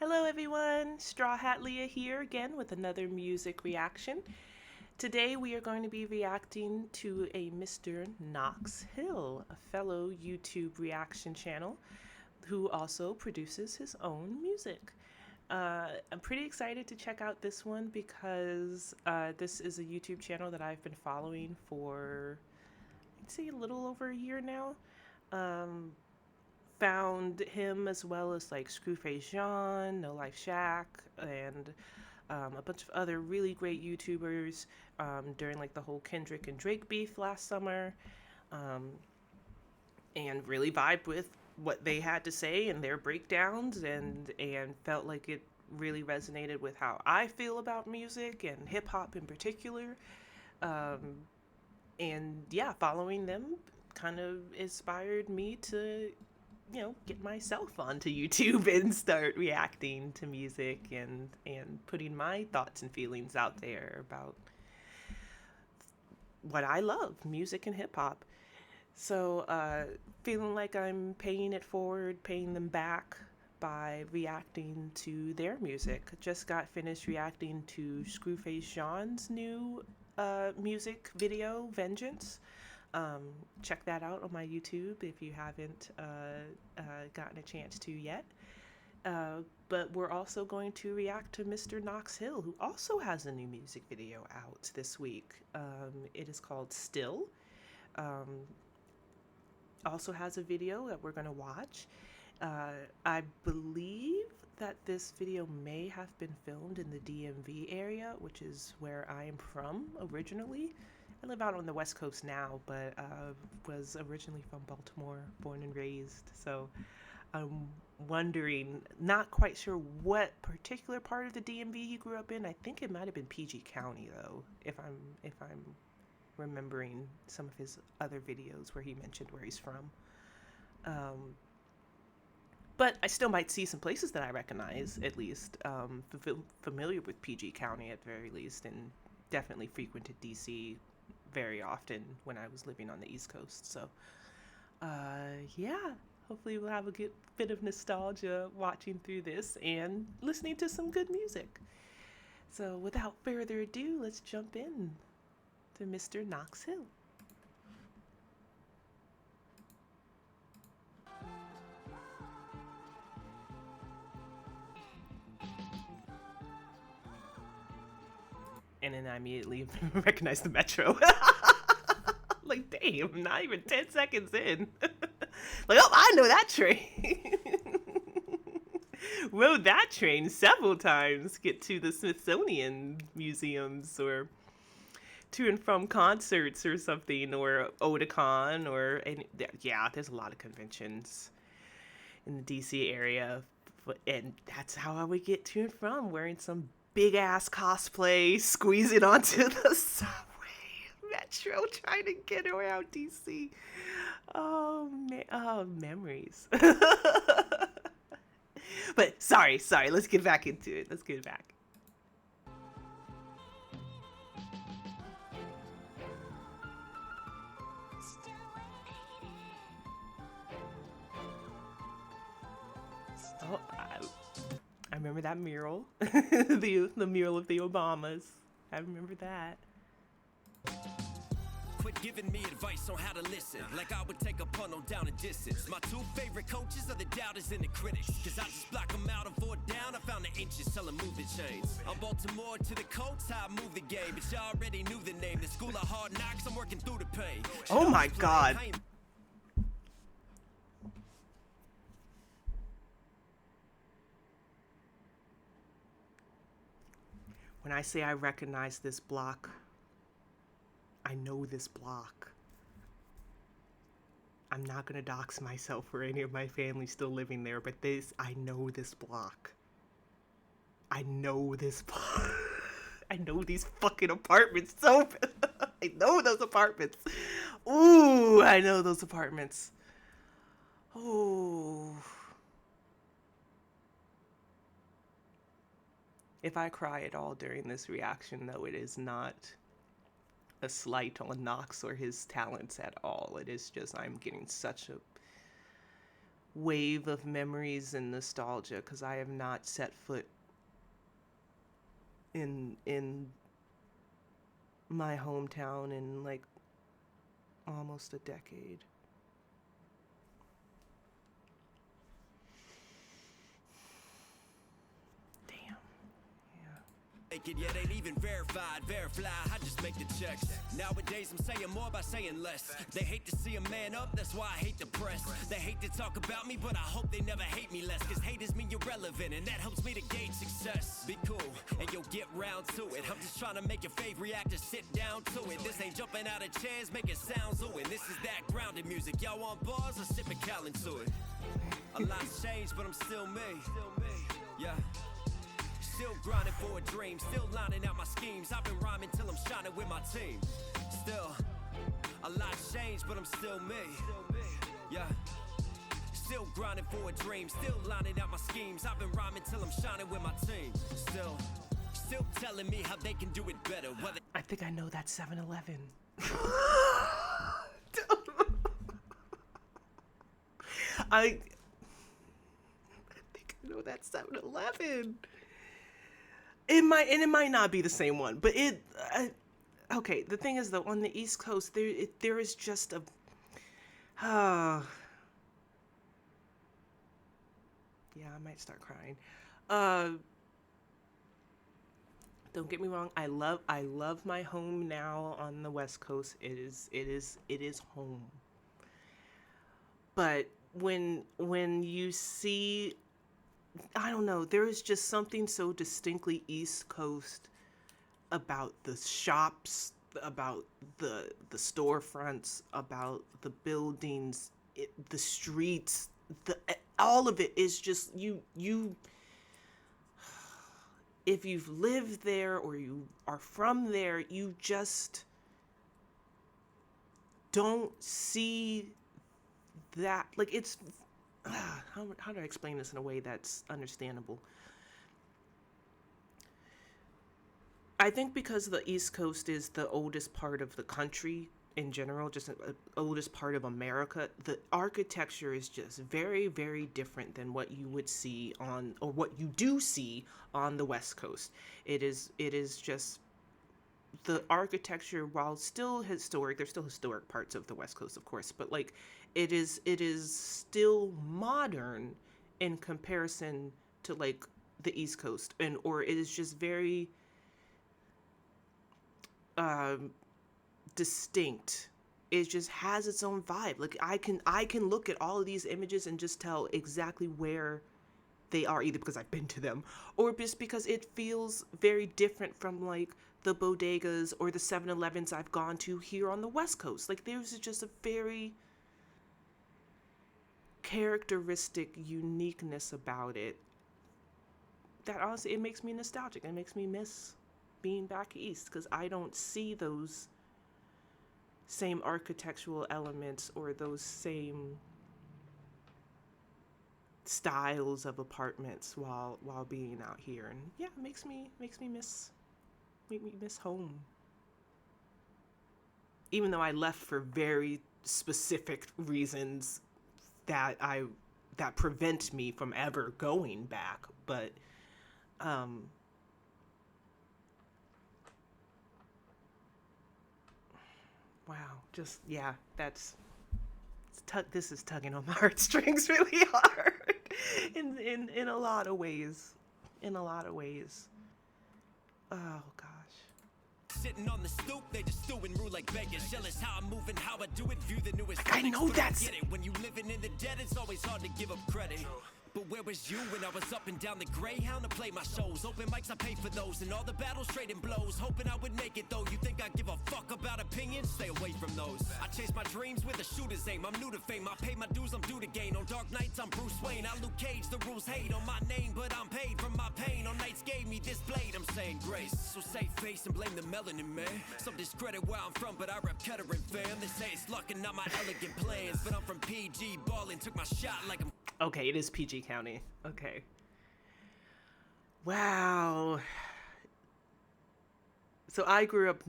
Hello everyone, Straw Hat Leah here again with another music reaction. Today we are going to be reacting to a Mr. Knox Hill, a fellow YouTube reaction channel who also produces his own music. I'm pretty excited to check out this one because this is a YouTube channel that I've been following for, I'd say, a little over a year now. Found him as well as like Screwface Jean, No Life Shack, and a bunch of other really great YouTubers during like the whole Kendrick and Drake beef last summer, and really vibed with what they had to say and their breakdowns, and felt like it really resonated with how I feel about music and hip hop in particular. And yeah, following them kind of inspired me to get myself onto YouTube and start reacting to music and putting my thoughts and feelings out there about what I love, music and hip hop. So feeling like I'm paying it forward, paying them back by reacting to their music. Just got finished reacting to Screwface Jean's new music video, Vengeance. Check that out on my YouTube if you haven't gotten a chance to yet. But we're also going to react to Mr. Knox Hill, who also has a new music video out this week. It is called Still. Also has a video that we're going to watch. I believe that this video may have been filmed in the DMV area, which is where I am from originally. I live out on the West Coast now, but was originally from Baltimore, born and raised. So I'm wondering, not quite sure what particular part of the DMV he grew up in. I think it might have been PG County though, if I'm remembering some of his other videos where he mentioned where he's from. But I still might see some places that I recognize, at least. Familiar with PG County at the very least, and definitely frequented DC very often when I was living on the East Coast. So, yeah, hopefully we'll have a good bit of nostalgia watching through this and listening to some good music. So, without further ado, let's jump in to Mr. Knox Hill. And then I immediately recognize the Metro. Like, damn, not even 10 seconds in. Like, oh, I know that train. Rode that train several times, get to the Smithsonian museums or to and from concerts or something, or Otakon, or any, yeah, there's a lot of conventions in the DC area, and that's how I would get to and from, wearing some big ass cosplay, squeezing onto the subway metro, trying to get around DC. Oh man, oh, memories. But sorry, let's get back into it. Let's get back. Oh, I remember that mural. the mural of the Obamas. I remember that. Quit giving me advice on how to listen, like I would take a punt on down and distance. My two favorite coaches are the doubters and the critics, cause I just block them out and vote down. I found the inches, tell them move the chains. I'm Baltimore to the Colts, how I move the game, but y'all already knew the name. The school of hard knocks, I'm working through the pain. Oh my god. When I say I recognize this block, I know this block. I'm not gonna dox myself or any of my family still living there, but I know this block. I know this block. I know these fucking apartments so I know those apartments. Ooh, I know those apartments. Ooh. If I cry at all during this reaction, though, it is not a slight on Knox or his talents at all. It is just I'm getting such a wave of memories and nostalgia, because I have not set foot in my hometown in like almost a decade. Damn. Make it yet ain't even verify, I just make the checks. Nowadays I'm saying more by saying less. They hate to see a man up, that's why I hate the press. They hate to talk about me, but I hope they never hate me less. Cause haters mean you're relevant, and that helps me to gauge success. Be cool, and you'll get round to it. I'm just trying to make your favorite reactor sit down to it. This ain't jumping out of chairs, making sounds ooh, and this is that grounded music. Y'all want bars or sip a Callan to it? A lot's changed, but I'm still me. Yeah. Still grinding for a dream, still lining out my schemes. I've been rhyming till I'm shining with my team. Still, a lot's changed, but I'm still me. Yeah. Still grinding for a dream, still lining out my schemes. I've been rhyming till I'm shining with my team. Still telling me how they can do it better. Whether I think I know that 7-Eleven. I think I know that 7-Eleven. It might not be the same one, but okay. The thing is, though, on the East Coast, there is just a, yeah, I might start crying. Don't get me wrong. I love my home now on the West Coast. It is home. But when you see, I don't know, there is just something so distinctly East Coast about the shops, about the storefronts, about the buildings, the streets, all of it is just you. If you've lived there or you are from there, you just don't see that. Like, it's how do I explain this in a way that's understandable? I think because the East Coast is the oldest part of the country in general, just the oldest part of America, the architecture is just very, very different than what you would see on, or what you do see on the West Coast. It is just the architecture, while still historic, there's still historic parts of the West Coast, of course, but like it is still modern in comparison to like the East Coast, or it is just very distinct. It just has its own vibe. Like I can look at all of these images and just tell exactly where they are, either because I've been to them or just because it feels very different from like the bodegas or the 7-Elevens I've gone to here on the West Coast. Like there's just a very characteristic uniqueness about it that honestly, it makes me nostalgic. It makes me miss being back east, because I don't see those same architectural elements or those same styles of apartments while being out here. And yeah, it makes me miss home, even though I left for very specific reasons that prevent me from ever going back. But wow, just yeah, this is tugging on my heartstrings really hard in a lot of ways. Oh gosh. Sitting on the stoop, they just stew and rule like beggars. Jealous how I'm moving, how I do it. View the newest. Like, I know that's get it. When you living in the dead, it's always hard to give up credit. But where was you when I was up and down the Greyhound to play my shows? Open mics, I paid for those, and all the battles trading blows. Hoping I would make it though. You think I give a fuck about opinions? Stay away from those. I chase my dreams with a shooter's aim. I'm new to fame. I pay my dues, I'm due to gain. On dark nights, I'm Bruce Wayne. I Luke Cage, the rules hate on my name, but I'm paid from my pain. On nights gave me this blade, I'm saying grace. So save face and blame the melanin, man. Some discredit where I'm from, but I rep Kettering, fam. They say it's luck and not my elegant plans, but I'm from PG, ballin', took my shot like I'm. Okay, it is PG County. Okay. Wow. So I grew up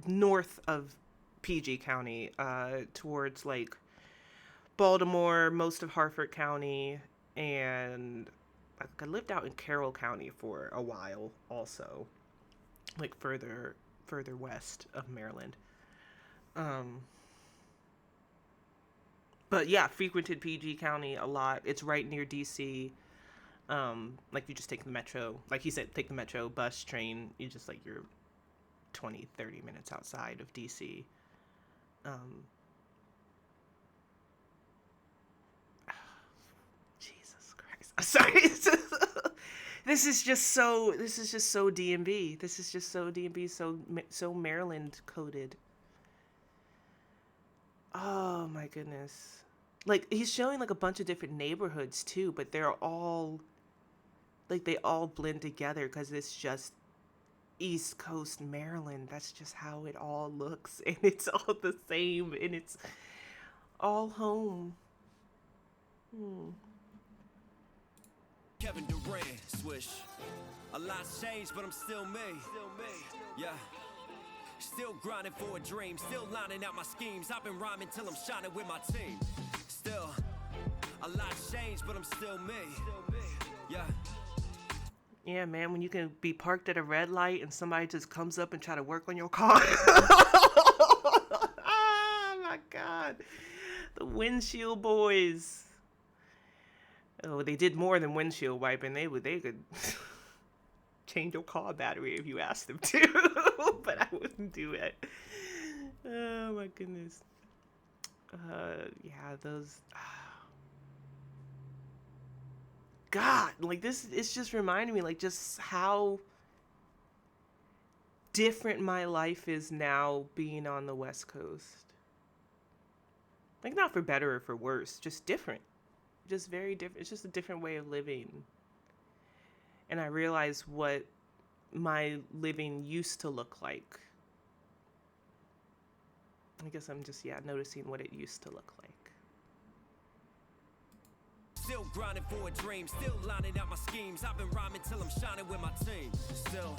north of PG County, towards like Baltimore, most of Harford County, and I lived out in Carroll County for a while also, like further west of Maryland. Um, but yeah, frequented PG County a lot. It's right near DC. Like you just take the metro, like he said, take the metro, bus, train. You just like you're 20-30 minutes outside of DC. Um, Jesus Christ. I'm sorry. This is just so DMV. This is just so DMV, so Maryland coded. Oh my goodness. Like he's showing like a bunch of different neighborhoods too, but they're all like they all blend together because it's just East Coast Maryland. That's just how it all looks, and it's all the same, and it's all home. Hmm. Kevin Durant, swish. A lot's changed, but I'm still me. Yeah. Still grinding for a dream, still lining out my schemes. I've been rhyming till I'm shining with my team. Still, a lot's changed, but I'm still me. Yeah. Yeah, man, when you can be parked at a red light and somebody just comes up and try to work on your car. Oh my God. The windshield boys. Oh, they did more than windshield wiping. They could change your car battery if you asked them to. But I wouldn't do it. Oh my goodness. Yeah, those God, like this, it's just reminding me like just how different my life is now being on the West Coast. Like not for better or for worse, just different. Just very different. It's just a different way of living. And I realize what my living used to look like. I guess I'm just, noticing what it used to look like. Still grinding for a dream, still lining out my schemes. I've been rhyming till I'm shining with my team. Still.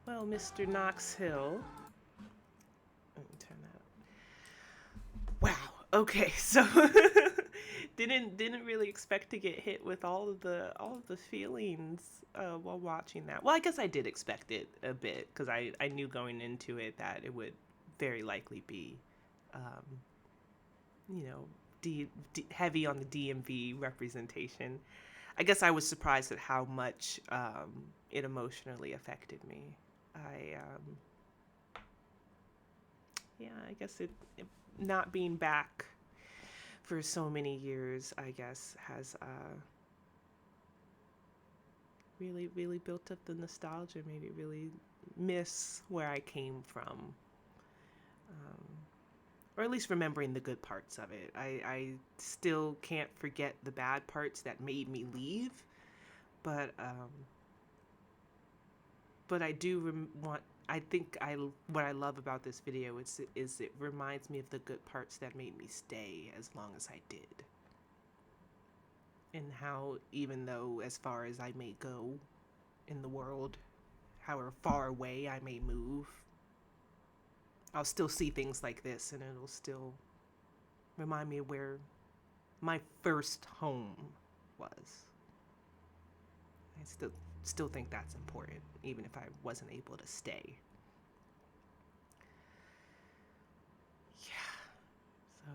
Well, Mr. Knox Hill. Let me turn that up. Wow. Okay, so didn't really expect to get hit with all of the feelings while watching that. Well, I guess I did expect it a bit because I knew going into it that it would very likely be, heavy on the DMV representation. I guess I was surprised at how much it emotionally affected me. I guess it not being back for so many years, I guess, has really built up the nostalgia, made me really miss where I came from. Or at least remembering the good parts of it. I still can't forget the bad parts that made me leave, but I do what I love about this video is it reminds me of the good parts that made me stay as long as I did. And how even though as far as I may go in the world, however far away I may move, I'll still see things like this and it'll still remind me of where my first home was. I still think that's important, even if I wasn't able to stay. Yeah. So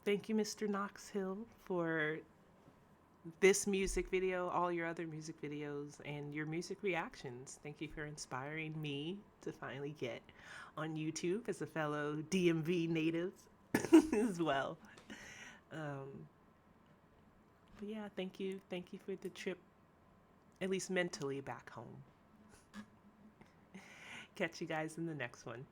thank you, Mr. Knox Hill, for this music video, all your other music videos, and your music reactions. Thank you for inspiring me to finally get on YouTube as a fellow DMV native as well. But yeah, thank you for the trip, at least mentally, back home. Catch you guys in the next one.